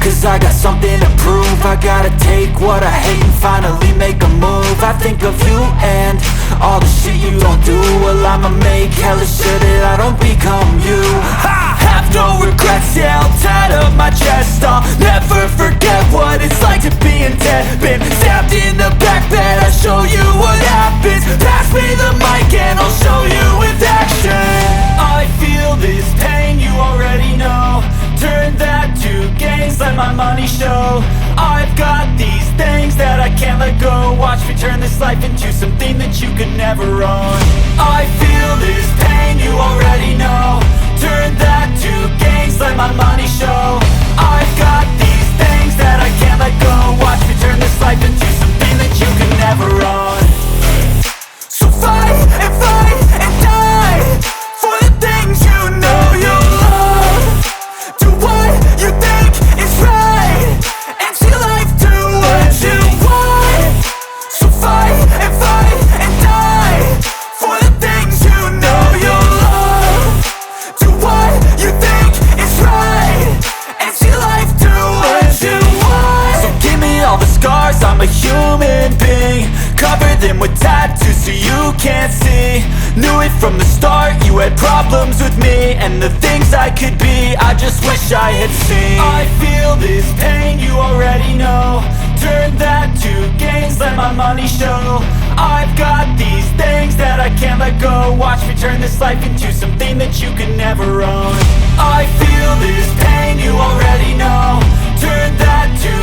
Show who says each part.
Speaker 1: Cause I got something to prove. I gotta take what I hate and finally make a move. I think of you and all the shit you don't do. Well, I'ma make hella sure that I don't become you. I have no regrets, yeah, I'll tie up my chest. I'll never forget what it's like to be in debt. Been stabbed in the back bed, I'll show you what happens. Pass me the mic and I'll show you with action. I feel this pain, you already know. Turn that to gains, let my money show. I've got these things that I can't let go. Watch me turn this life into something that you could never own. I feel this pain, you already know. Turn that to gains, let my money show. I've got these things that I can't let go. Watch me turn this life into something that you could never own. So fight and die for the things you know you love. Do what you think is right and see life do what you want. So fight and die for the things you know you love. Do what you think is right and see life do what you want. So give me all the scars, I'm a human being. Cover them with tattoos so you can't see. Knew it from the start, you had problems with me and the things I could be, I just wish I had seen. I feel this pain, you already know. Turn that to gains, let my money show. I've got these things that I can't let go. Watch me turn this life into something that you can never own. I feel this pain, you already know. Turn that to